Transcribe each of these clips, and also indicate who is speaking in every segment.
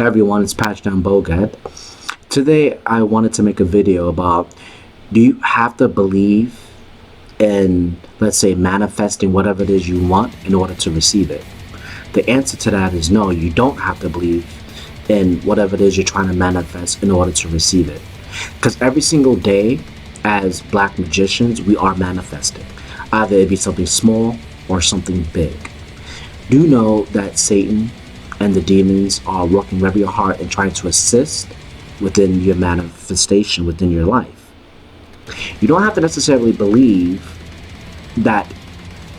Speaker 1: Hey everyone, it's Patchdown Bogat. Today I wanted to make a video about, do you have to believe in, let's say, manifesting whatever it is you want in order to receive it? The answer to that is no, you don't have to believe in whatever it is you're trying to manifest in order to receive it. Because every single day, as black magicians, we are manifesting. Either it be something small or something big. Do know that Satan and the demons are working very hard and trying to assist within your manifestation within your life. You don't have to necessarily believe that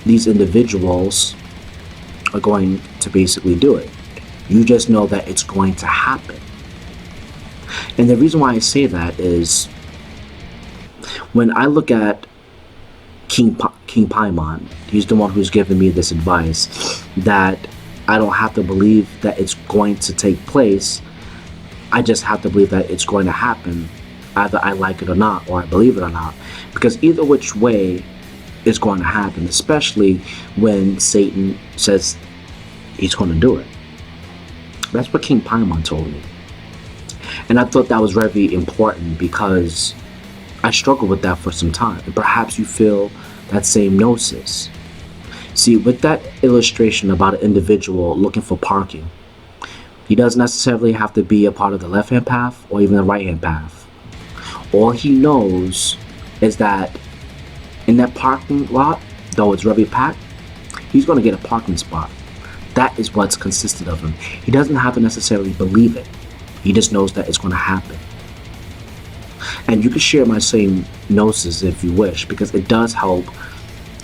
Speaker 1: these individuals are going to basically do it. You just know that it's going to happen. And the reason why I say that is when I look at King Paimon, he's the one who's given me this advice that I don't have to believe that it's going to take place. I just have to believe that it's going to happen. Either I like it or not, or I believe it or not. Because either which way, it's going to happen, especially when Satan says he's going to do it. That's what King Paimon told me. And I thought that was very important because I struggled with that for some time. And perhaps you feel that same gnosis. See, with that illustration about an individual looking for parking, he doesn't necessarily have to be a part of the left-hand path or even the right-hand path. All he knows is that in that parking lot, though it's very packed, he's going to get a parking spot. That is what's consistent of him. He doesn't have to necessarily believe it. He just knows that it's going to happen. And you can share my same gnosis if you wish, because it does help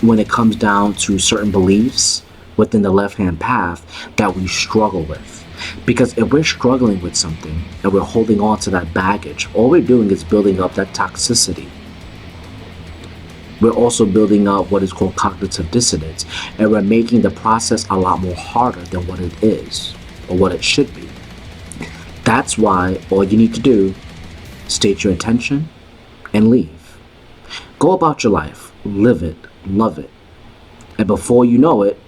Speaker 1: when it comes down to certain beliefs within the left-hand path that we struggle with. Because if we're struggling with something and we're holding on to that baggage, all we're doing is building up that toxicity. We're also building up what is called cognitive dissonance, and we're making the process a lot more harder than what it is or what it should be. That's why all you need to do, state your intention and leave. Go about your life, live it, love it. And before you know it,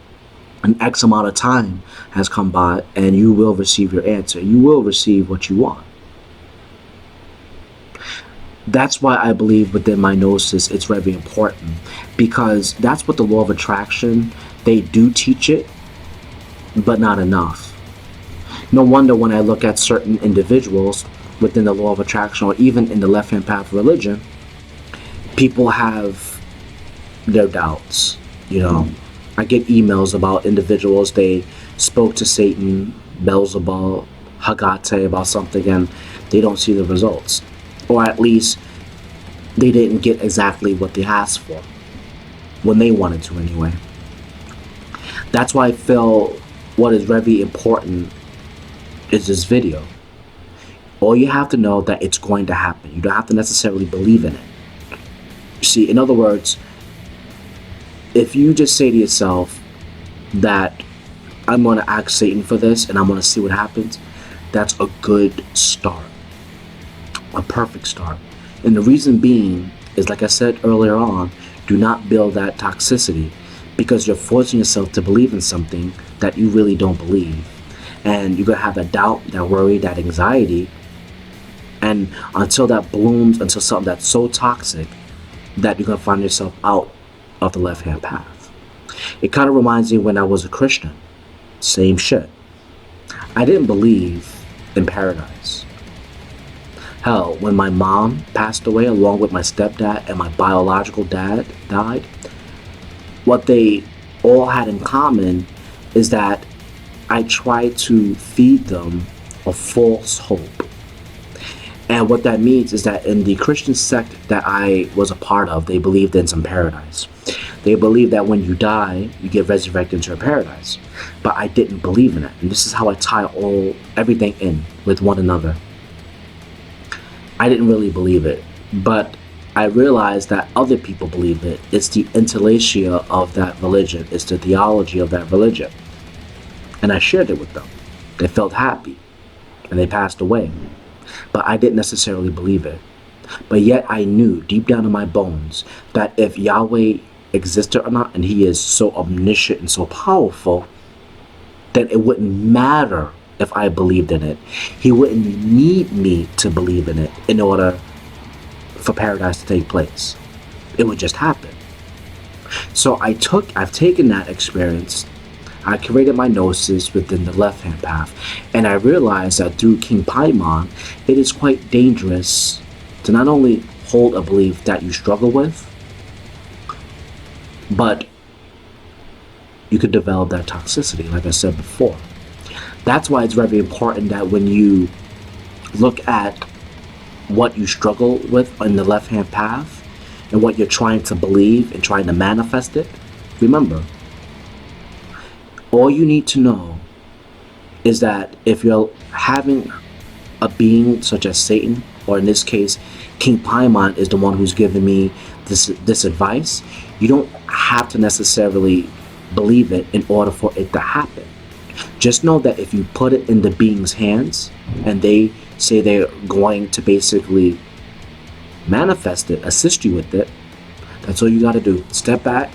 Speaker 1: an X amount of time has come by and you will receive your answer. You will receive what you want. That's why I believe within my gnosis it's very important, because that's what the law of attraction, they do teach it, but not enough. No wonder when I look at certain individuals within the law of attraction or even in the left-hand path religion, people have their doubts. I get emails about individuals, they spoke to Satan, Beelzebub, Hagate about something and they don't see the results. Or at least they didn't get exactly what they asked for when they wanted to anyway. That's why I feel what is very important is this video. All you have to know that it's going to happen. You don't have to necessarily believe in it. You see, in other words, if you just say to yourself that I'm going to ask Satan for this and I'm going to see what happens, that's a good start. A perfect start. And the reason being is, like I said earlier on, do not build that toxicity, because you're forcing yourself to believe in something that you really don't believe. And you're going to have that doubt, that worry, that anxiety. And until that blooms, until something that's so toxic that you're going to find yourself out of the left-hand path. It kind of reminds me when I was a Christian. Same shit. I didn't believe in paradise. Hell, when my mom passed away along with my stepdad and my biological dad died, what they all had in common is that I tried to feed them a false hope. And what that means is that in the Christian sect that I was a part of, they believed in some paradise. They believed that when you die, you get resurrected into a paradise. But I didn't believe in it. And this is how I tie everything in with one another. I didn't really believe it, but I realized that other people believed it. It's the intellectia of that religion. It's the theology of that religion. And I shared it with them. They felt happy, and they passed away. But I didn't necessarily believe it. But yet I knew deep down in my bones that if Yahweh existed or not, and he is so omniscient and so powerful, then it wouldn't matter if I believed in it. He wouldn't need me to believe in it in order for paradise to take place. It would just happen. So I've taken that experience, I created my gnosis within the left-hand path, and I realized that through King Paimon, it is quite dangerous to not only hold a belief that you struggle with, but you could develop that toxicity, like I said before. That's why it's very important that when you look at what you struggle with on the left-hand path and what you're trying to believe and trying to manifest it, remember, all you need to know is that if you're having a being such as Satan, or in this case, King Paimon is the one who's giving me this advice, you don't have to necessarily believe it in order for it to happen. Just know that if you put it in the being's hands and they say they're going to basically manifest it, assist you with it, that's all you got to do. Step back,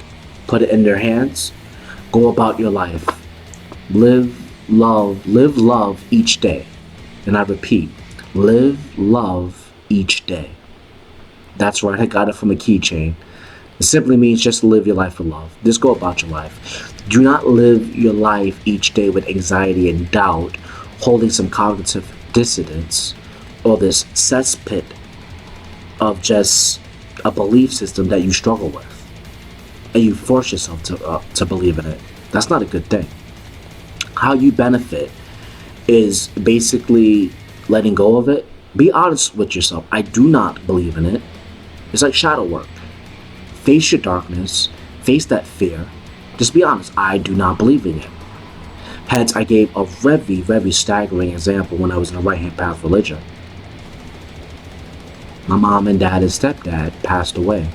Speaker 1: put it in their hands, go about your life. Live love each day. And I repeat, live love each day. That's right, I got it from a keychain. It simply means just live your life with love. Just go about your life. Do not live your life each day with anxiety and doubt, holding some cognitive dissonance, or this cesspit of just a belief system that you struggle with, and you force yourself to believe in it. That's not a good thing. How you benefit is basically letting go of it. Be honest with yourself. I do not believe in it. It's like shadow work. Face your darkness. Face that fear. Just be honest. I do not believe in it. Hence, I gave a very, very staggering example when I was in the right-hand path religion. My mom and dad and stepdad passed away.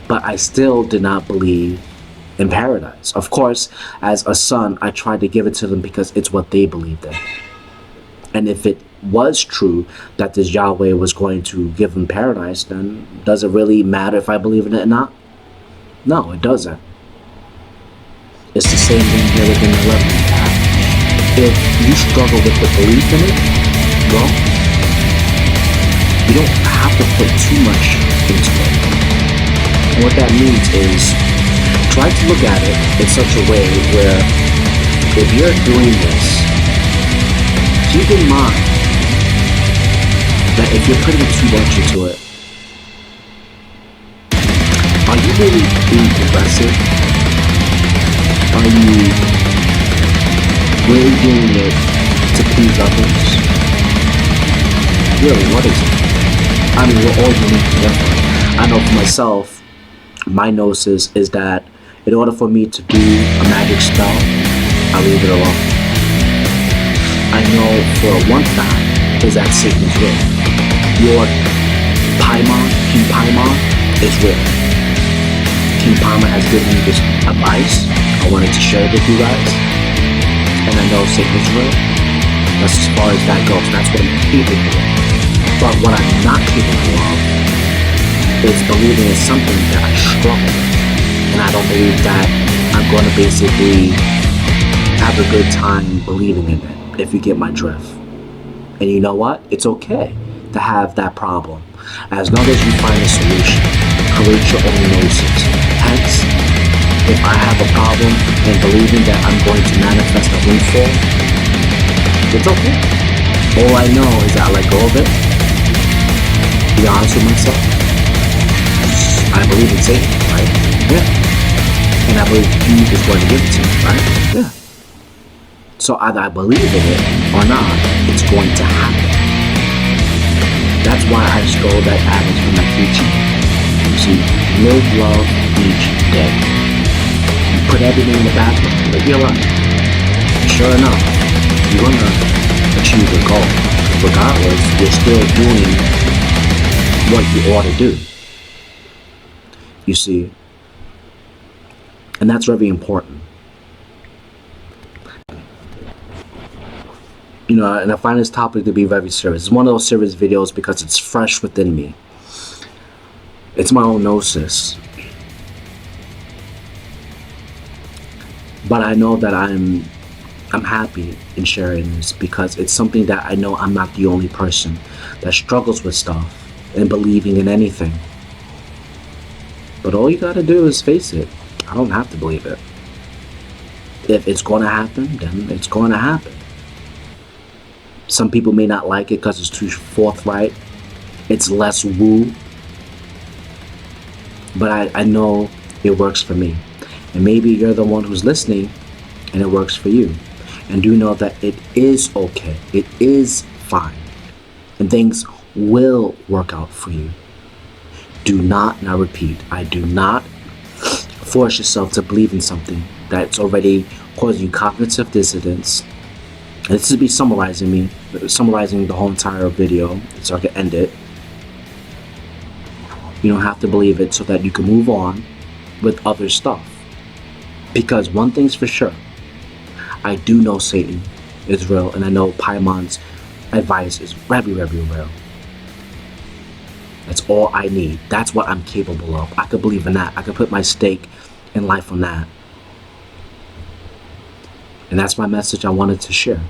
Speaker 1: But I still did not believe in paradise. Of course, as a son, I tried to give it to them because it's what they believed in. And if it was true that this Yahweh was going to give them paradise, then does it really matter if I believe in it or not? No, it doesn't. It's the same thing here within the left path. If you struggle with the belief in it, well, you don't have to put too much into it. And what that means is try to look at it in such a way where if you're doing this, keep in mind that if you're putting too much into it, are you really being progressive? Are you really doing it to please others? Really, what is it? I mean, we're all unique and different. I know for myself, my gnosis is that in order for me to do a magic spell, I leave it alone. I know for one fact is that Satan is real. Your Paimon, King Paimon, is real. King Paimon has given me this advice. I wanted to share it with you guys. And I know Satan is real. That's as far as that goes. That's what I'm capable of. But what I'm not capable of is believing in something that I struggle with. And I don't believe that I'm going to basically have a good time believing in it, if you get my drift. And you know what? It's okay to have that problem. As long as you find a solution, create your own gnosis. Hence, if I have a problem in believing that I'm going to manifest a windfall, it's okay. All I know is that I let go of it. Be honest with myself. I believe in Satan, right? Yeah. And I believe he is going to give it to me, right? Yeah. So either I believe in it or not, it's going to happen. That's why I stole that adage from my teaching. You see, live love each day. You put everything in the bathroom, live your life. Sure enough, you're going to achieve your goal. Regardless, you're still doing what you ought to do. You see, and that's very important. You know, and I find this topic to be very serious. It's one of those serious videos because it's fresh within me. It's my own gnosis. But I know that I'm I'm happy in sharing this because it's something that I know I'm not the only person that struggles with stuff and believing in anything. But all you gotta do is face it. I don't have to believe it. If it's gonna happen, then it's gonna happen. Some people may not like it because it's too forthright. It's less woo. But I know it works for me. And maybe you're the one who's listening and it works for you. And do know that it is okay. It is fine. And things will work out for you. Do not, and I repeat, I do not force yourself to believe in something that's already causing you cognitive dissonance. And this is me summarizing the whole entire video so I can end it. You don't have to believe it so that you can move on with other stuff. Because one thing's for sure, I do know Satan is real, and I know Paimon's advice is very, very real. That's all I need. That's what I'm capable of. I could believe in that. I could put my stake in life on that. And that's my message I wanted to share.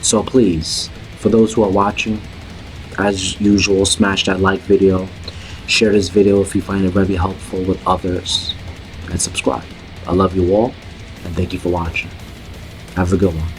Speaker 1: So please, for those who are watching, as usual, smash that like video. Share this video if you find it very helpful with others. And subscribe. I love you all, and thank you for watching. Have a good one.